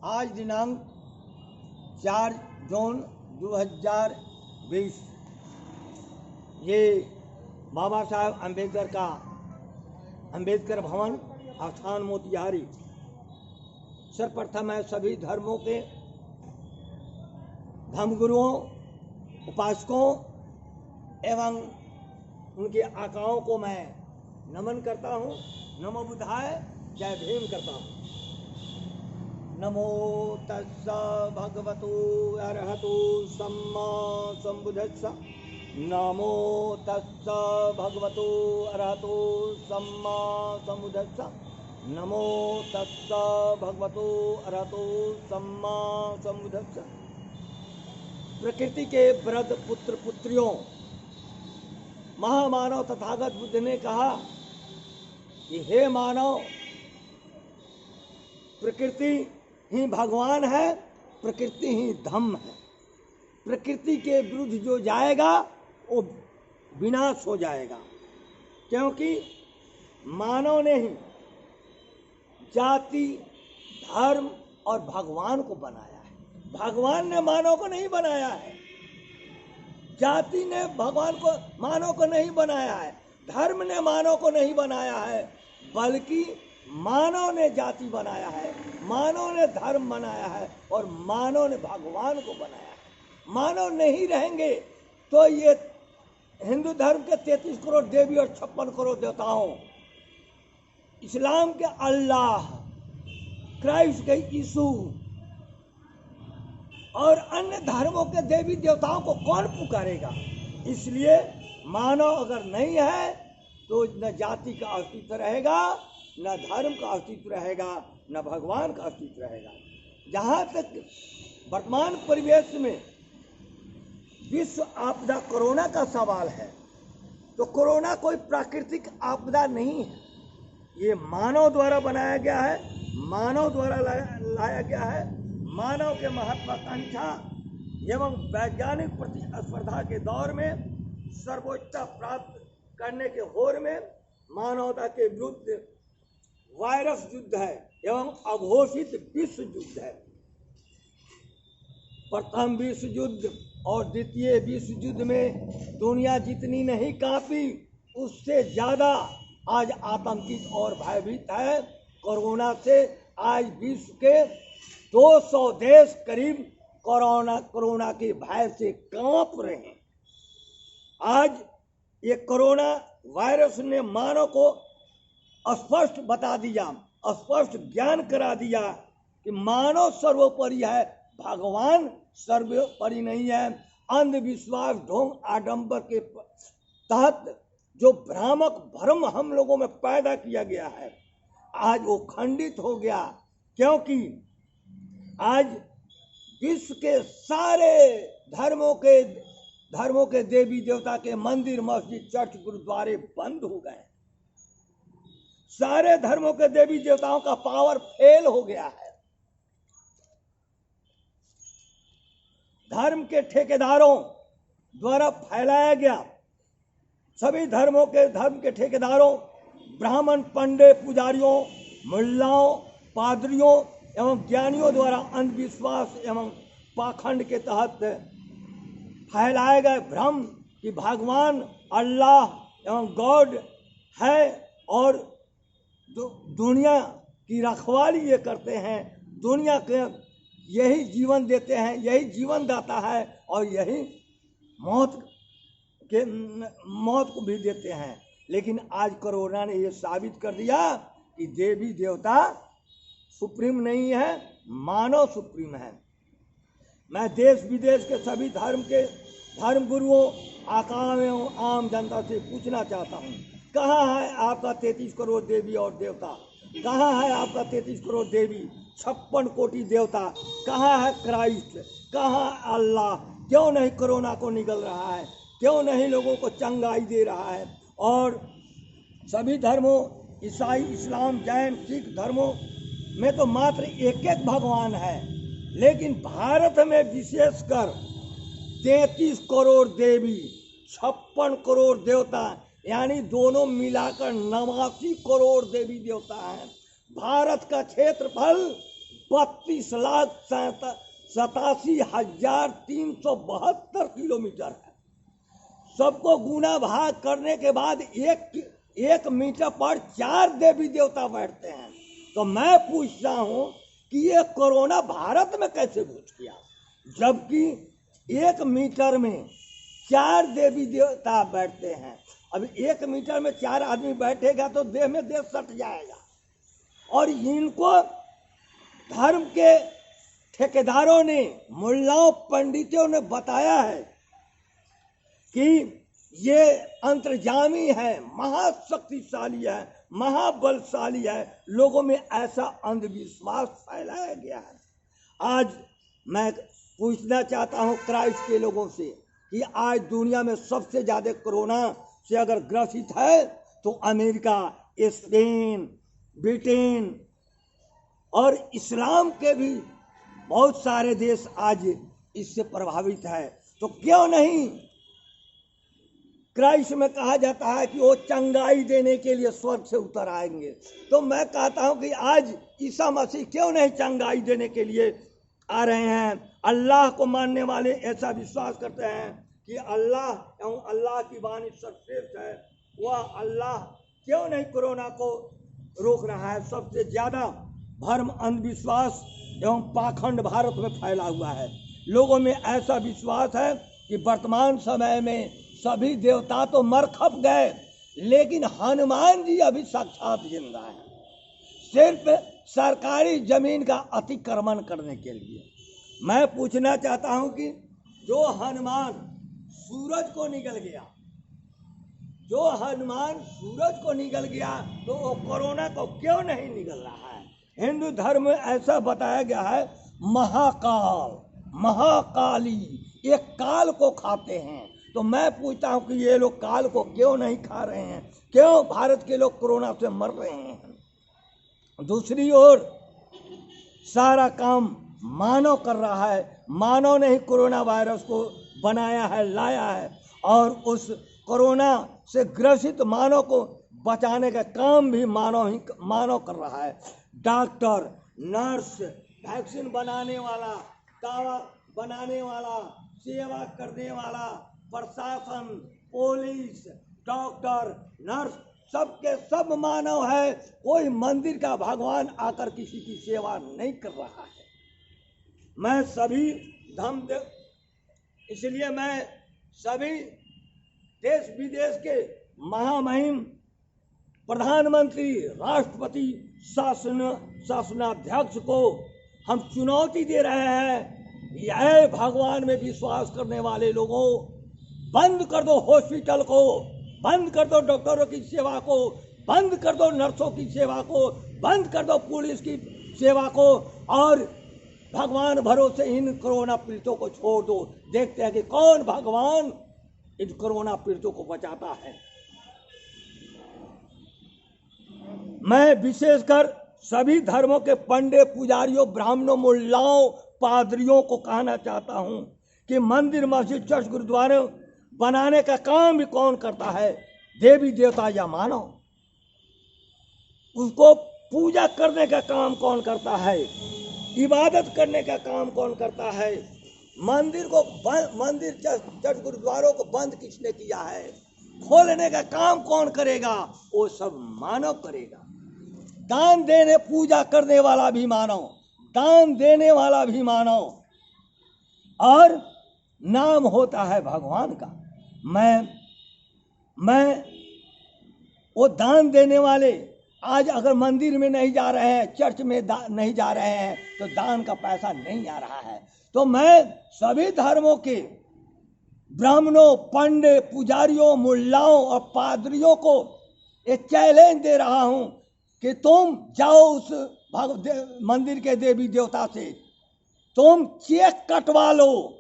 आज दिनांक 4 जून 2020 ये बाबा साहब अम्बेडकर का अम्बेडकर भवन आस्थान मोतिहारी। सर्वप्रथम है सभी धर्मों के धर्मगुरुओं, उपासकों एवं उनके आकाओं को मैं नमन करता हूँ। नमो बुद्धाय, जय भीम करता हूँ। नमो तस्स भगवतो अरहतो सम्मा सम्बुद्धस्स। नमो तस्स भगवतो अरहतो सम्मा सम्बुद्धस्स। नमो तस्स भगवतो अरहतो सम्मा सम्बुद्धस्स। प्रकृति के वृद्ध पुत्र पुत्रियों, महामानव तथागत बुद्ध ने कहा कि हे मानव, प्रकृति ही भगवान है, प्रकृति ही धम्म है। प्रकृति के विरुद्ध जो जाएगा वो विनाश हो जाएगा, क्योंकि मानव ने ही जाति, धर्म और भगवान को बनाया है। भगवान ने मानव को नहीं बनाया है, जाति ने भगवान को मानव को नहीं बनाया है, धर्म ने मानव को नहीं बनाया है, बल्कि मानव ने जाति बनाया है, मानव ने धर्म बनाया है और मानव ने भगवान को बनाया है। मानव नहीं रहेंगे तो ये हिंदू धर्म के 33 करोड़ देवी और 56 करोड़ देवताओं, इस्लाम के अल्लाह, क्राइस्ट के यीशु और अन्य धर्मों के देवी देवताओं को कौन पुकारेगा? इसलिए मानव अगर नहीं है तो न जाति का अस्तित्व रहेगा, न धर्म का अस्तित्व रहेगा, न भगवान का अस्तित्व रहेगा। जहाँ तक वर्तमान परिवेश में विश्व आपदा कोरोना का सवाल है, तो कोरोना कोई प्राकृतिक आपदा नहीं है, ये मानव द्वारा बनाया गया है, मानव द्वारा लाया गया है। मानव के महत्वाकांक्षा एवं वैज्ञानिक प्रतिस्पर्धा के दौर में सर्वोच्चता प्राप्त करने के होड़ में मानवता के विरुद्ध वायरस युद्ध है एवं अघोषित विश्व युद्ध है। प्रथम विश्व युद्ध और द्वितीय विश्व युद्ध में दुनिया जितनी नहीं कांपी, उससे ज्यादा आज आतंकित और भयभीत है। कोरोना से आज विश्व के 200 देश करीब कोरोना के भय से कांप रहे हैं। आज ये कोरोना वायरस ने मानव को स्पष्ट बता दिया, स्पष्ट ज्ञान करा दिया कि मानव सर्वोपरि है, भगवान सर्वोपरि नहीं है। अंधविश्वास, ढोंग, आडंबर के तहत जो भ्रामक भ्रम हम लोगों में पैदा किया गया है, आज वो खंडित हो गया, क्योंकि आज विश्व के सारे धर्मों के देवी देवता के मंदिर, मस्जिद, चर्च, गुरुद्वारे बंद हो गए। सारे धर्मों के देवी देवताओं का पावर फेल हो गया है। धर्म के ठेकेदारों द्वारा फैलाया गया, सभी धर्म के ठेकेदारों, ब्राह्मण, पंडित, पुजारियों, मुल्लाओं, पादरियों एवं ज्ञानियों द्वारा अंधविश्वास एवं पाखंड के तहत फैलाए गए भ्रम कि भगवान, अल्लाह एवं गॉड है और दुनिया की रखवाली ये करते हैं, दुनिया के यही जीवन देते हैं, यही जीवन दाता है और यही मौत को भी देते हैं। लेकिन आज कोरोना ने ये साबित कर दिया कि देवी देवता सुप्रीम नहीं है, मानव सुप्रीम है। मैं देश विदेश के सभी धर्म गुरुओं, आकाओं एवं आम जनता से पूछना चाहता हूँ, कहाँ है आपका 33 करोड़ देवी और देवता? कहाँ है आपका 33 करोड़ देवी, 56 कोटि देवता? कहाँ है क्राइस्ट? कहाँ अल्लाह? क्यों नहीं कोरोना को निगल रहा है? क्यों नहीं लोगों को चंगाई दे रहा है? और सभी धर्मों, ईसाई, इस्लाम, जैन, सिख धर्मों में तो मात्र एक एक भगवान है, लेकिन भारत में विशेषकर 33 करोड़ देवी, 56 करोड़ देवता, यानी दोनों मिलाकर 89 करोड़ देवी देवता हैं। भारत का क्षेत्रफल 32,87,372 किलोमीटर है। सबको गुना भाग करने के बाद एक मीटर पर 4 देवी देवता बैठते हैं। तो मैं पूछता हूं कि ये कोरोना भारत में कैसे घुस गया, जबकि 1 मीटर में 4 देवी देवता बैठते हैं। अब 1 मीटर में 4 आदमी बैठेगा तो देह में देह सट जाएगा। और इनको धर्म के ठेकेदारों ने, मुल्लाओं, पंडितों ने बताया है कि ये अंतर्जामी है, महाशक्तिशाली है, महाबलशाली है। लोगों में ऐसा अंधविश्वास फैलाया गया है। आज मैं पूछना चाहता हूं क्राइस्ट के लोगों से कि आज दुनिया में सबसे ज्यादा कोरोना से अगर ग्रसित है तो अमेरिका, स्पेन, ब्रिटेन और इस्लाम के भी बहुत सारे देश आज इससे प्रभावित है। तो क्यों नहीं क्राइस्ट में कहा जाता है कि वो चंगाई देने के लिए स्वर्ग से उतर आएंगे। तो मैं कहता हूं कि आज ईसा मसीह क्यों नहीं चंगाई देने के लिए आ रहे हैं। अल्लाह को मानने वाले ऐसा विश्वास करते हैं कि अल्लाह एवं अल्लाह की वाणी सर्वश्रेष्ठ है। वह अल्लाह क्यों नहीं कोरोना को रोक रहा है। सबसे ज्यादा भ्रम, अंधविश्वास एवं पाखंड भारत में फैला हुआ है। लोगों में ऐसा विश्वास है कि वर्तमान समय में सभी देवता तो मर खप गए, लेकिन हनुमान जी अभी साक्षात जिंदा है, सिर्फ सरकारी जमीन का अतिक्रमण करने के लिए। मैं पूछना चाहता हूं कि जो हनुमान सूरज को निगल गया, जो हनुमान सूरज को निगल गया, तो वो कोरोना को क्यों नहीं निगल रहा है। हिंदू धर्म में ऐसा बताया गया है, महाकाल, महाकाली, ये काल को खाते हैं। तो मैं पूछता हूं कि ये लोग काल को क्यों नहीं खा रहे हैं, क्यों भारत के लोग कोरोना से मर रहे हैं। दूसरी ओर सारा काम मानव कर रहा है। मानव ने ही कोरोना वायरस को बनाया है, लाया है, और उस कोरोना से ग्रसित मानव को बचाने का काम भी मानव कर रहा है। डॉक्टर, नर्स, वैक्सीन बनाने वाला, दवा बनाने वाला, सेवा करने वाला, प्रशासन, पुलिस, डॉक्टर, नर्स, सबके सब मानव है। कोई मंदिर का भगवान आकर किसी की सेवा नहीं कर रहा है। मैं सभी इसलिए मैं सभी देश विदेश के महामहिम प्रधानमंत्री, राष्ट्रपति, शासनाध्यक्ष को हम चुनौती दे रहे हैं, यह भगवान में विश्वास करने वाले लोगों, बंद कर दो हॉस्पिटल को, बंद कर दो डॉक्टरों की सेवा को, बंद कर दो नर्सों की सेवा को, बंद कर दो पुलिस की सेवा को, और भगवान भरोसे इन कोरोना पीड़ितों को छोड़ दो। देखते हैं कि कौन भगवान इन कोरोना पीड़ितों को बचाता है। मैं विशेषकर सभी धर्मों के पंडित, पुजारियों, ब्राह्मणों, मुल्लाओं, पादरियों को कहना चाहता हूं कि मंदिर, मस्जिद, चर्च, गुरुद्वारे बनाने का काम भी कौन करता है, देवी देवता या मानव। उसको पूजा करने का काम कौन करता है, इबादत करने का काम कौन करता है। मंदिर, चर्च, गुरुद्वारों को बंद किसने किया है, खोलने का काम कौन करेगा, वो सब मानव करेगा। दान देने, पूजा करने वाला भी मानव, दान देने वाला भी मानव, और नाम होता है भगवान का। मैं वो दान देने वाले आज अगर मंदिर में नहीं जा रहे हैं, चर्च में नहीं जा रहे हैं, तो दान का पैसा नहीं आ रहा है। तो मैं सभी धर्मों के ब्राह्मणों, पंडित, पुजारियों, मुल्लाओं और पादरियों को ये चैलेंज दे रहा हूं कि तुम जाओ उस मंदिर के देवी देवता से, तुम चेक कटवा लो,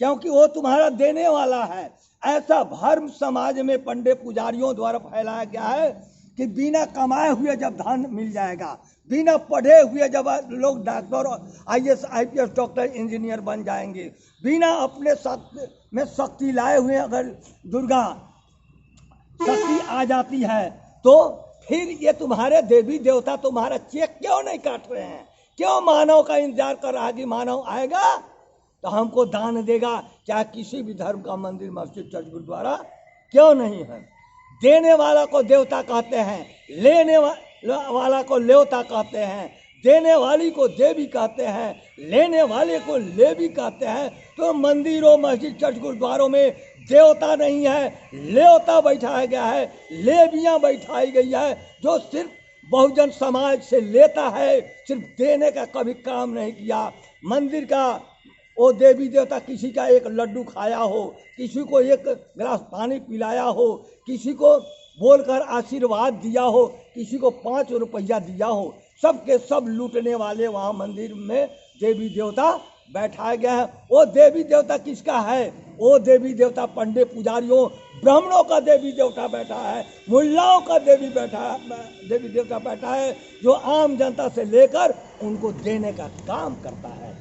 क्योंकि वो तुम्हारा देने वाला है। ऐसा भ्रम समाज में पंडित पुजारियों द्वारा फैलाया गया है कि बिना कमाए हुए जब धन मिल जाएगा, बिना पढ़े हुए जब लोग doctor, IAS, IPS, doctor, engineer बन जाएंगे, बिना अपने में शक्ति लाए हुए अगर दुर्गा शक्ति आ जाती है, तो फिर ये तुम्हारे देवी देवता तुम्हारा चेक क्यों नहीं काट रहे हैं, क्यों मानव का इंतजार कर रहा है कि मानव आएगा तो हमको दान देगा? क्या किसी भी धर्म का मंदिर, मस्जिद, चर्च, गुरुद्वारा क्यों नहीं है? देने वाला को देवता कहते हैं, लेने वाला को लेवता कहते हैं, देने वाली को देवी कहते हैं, लेने वाले को लेवी कहते हैं। तो मंदिरों, मस्जिद, चर्च, गुरुद्वारों में देवता नहीं है, लेवता बैठाया गया है, लेवियां बैठाई गई है, जो सिर्फ बहुजन समाज से लेता है, सिर्फ देने का कभी काम नहीं किया। मंदिर का वो देवी देवता किसी का एक लड्डू खाया हो, किसी को एक गिलास पानी पिलाया हो, किसी को बोलकर आशीर्वाद दिया हो, किसी को 5 रुपया दिया हो, सबके सब लूटने वाले वहाँ मंदिर में देवी देवता बैठाए गए हैं। वो देवी देवता किसका है? वो देवी देवता पंडित पुजारियों, ब्राह्मणों का देवी देवता बैठा है, मुल्लाओं का देवी देवता बैठा है, जो आम जनता से लेकर उनको देने का काम करता है।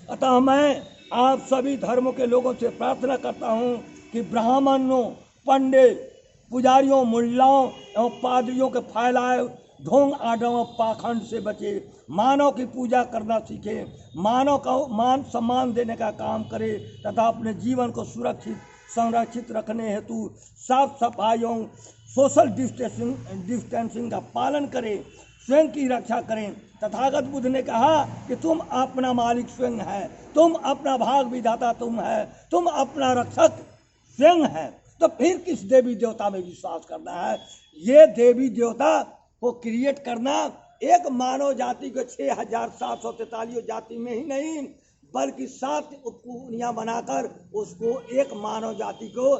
अतः मैं आप सभी धर्मों के लोगों से प्रार्थना करता हूँ कि ब्राह्मणों, पंडित, पुजारियों, मुल्लाओं एवं पादरियों के फैलाए ढोंग आडों और पाखंड से बचे, मानव की पूजा करना सीखे, मानव का मान सम्मान देने का काम करे तथा अपने जीवन को सुरक्षित संरक्षित रखने हेतु साफ सफाइयों, सोशल डिस्टेंसिंग का पालन करें, स्वयं की रक्षा करें। तथागत बुद्ध ने कहा कि तुम अपना मालिक स्वयं है, तुम अपना भाग विधाता तुम है, तुम अपना रक्षक स्वयं है। तो फिर किस देवी देवता में विश्वास करना है? ये देवी देवता को क्रिएट करना एक मानव जाति को 6743 जाति में ही नहीं, बल्कि 7 उपकुनियाँ बनाकर उसको एक मानव जाति को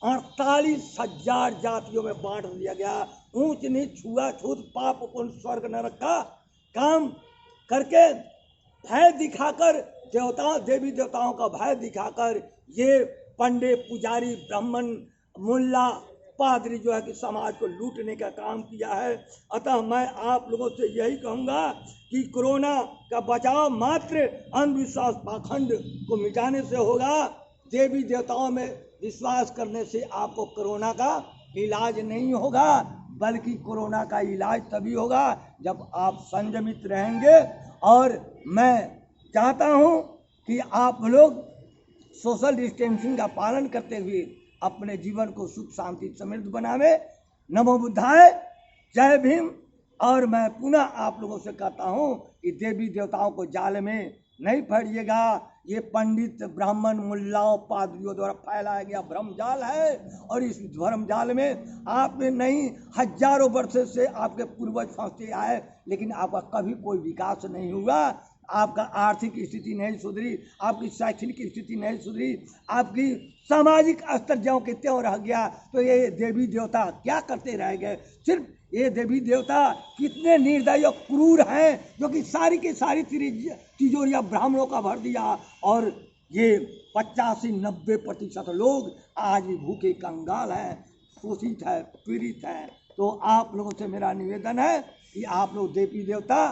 48,000 जातियों में बांट दिया गया। ऊंच नीच, छुआछूत, पाप पुण्य, स्वर्ग नरक का काम करके भय दिखाकर, देवी देवताओं का भय दिखाकर ये पंडित, पुजारी, ब्राह्मण, मुल्ला, पादरी जो है कि समाज को लूटने का काम किया है। अतः मैं आप लोगों से यही कहूँगा कि कोरोना का बचाव मात्र अंधविश्वास, पाखंड को मिटाने से होगा। देवी देवताओं में विश्वास करने से आपको कोरोना का इलाज नहीं होगा, बल्कि कोरोना का इलाज तभी होगा जब आप संयमित रहेंगे। और मैं चाहता हूँ कि आप लोग सोशल डिस्टेंसिंग का पालन करते हुए अपने जीवन को सुख, शांति, समृद्ध बनावे। नमो बुद्धाय, जय भीम। और मैं पुनः आप लोगों से कहता हूँ कि देवी देवताओं को जाल में नहीं फैलिएगा। ये पंडित, ब्राह्मण, मुल्लाओं, पादरियों द्वारा फैलाया गया भ्रम जाल है, और इस भ्रम जाल में आप नहीं, हजारों वर्ष से आपके पूर्वज फंसते आए, लेकिन आपका कभी कोई विकास नहीं हुआ। आपका आर्थिक स्थिति नहीं सुधरी, आपकी शैक्षणिक स्थिति नहीं सुधरी, आपकी सामाजिक स्तर ज्यों के त्यों रह गया। तो ये देवी देवता क्या करते रह गए? सिर्फ ये देवी देवता कितने निर्दयी और क्रूर हैं, जो कि सारी की सारी तिजोरियाँ ब्राह्मणों का भर दिया, और ये 85-90% लोग आज भी भूखे कंगाल हैं, शोषित है, पीड़ित हैं। तो आप लोगों से मेरा निवेदन है कि आप लोग देवी देवता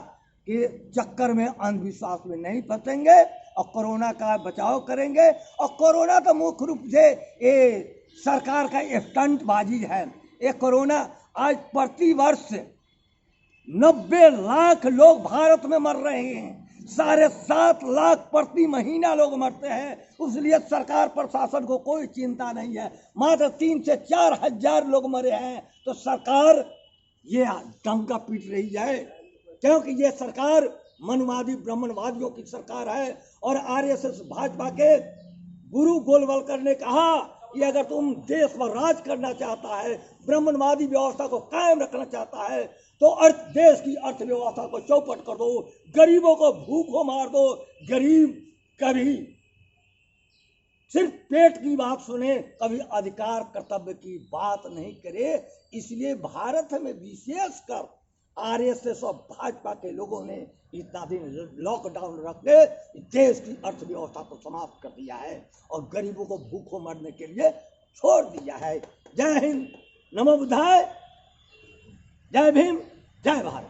के चक्कर में, अंधविश्वास में नहीं फंसेंगे और कोरोना का बचाव करेंगे। और कोरोना तो मुख्य रूप से ये सरकार का स्टंटबाजी है। ये कोरोना आज प्रति वर्ष 90 लाख लोग भारत में मर रहे हैं, 7.5 लाख प्रति महीना लोग मरते हैं। इसलिए सरकार प्रशासन को कोई चिंता नहीं है। मात्र 3 से 4 हजार लोग मरे हैं तो सरकार ये डंका पीट रही है, क्योंकि ये सरकार मनुवादी, ब्राह्मणवादियों की सरकार है। और आरएसएस भाजपा के गुरु गोलवलकर ने कहा कि अगर तुम देश पर राज करना चाहता है, ब्राह्मणवादी व्यवस्था को कायम रखना चाहता है, तो देश की अर्थव्यवस्था को चौपट कर दो, गरीबों को भूखों मार दो। गरीब कभी सिर्फ पेट की बात सुने, कभी अधिकार कर्तव्य की बात नहीं करे। इसलिए भारत में विशेषकर आरएसएस और भाजपा के लोगों ने इतना दिन लॉकडाउन रख के देश की अर्थव्यवस्था को समाप्त कर दिया है और गरीबों को भूखों मरने के लिए छोड़ दिया है। जय हिंद, नमो बुद्धाय, जय भीम, जय भारत।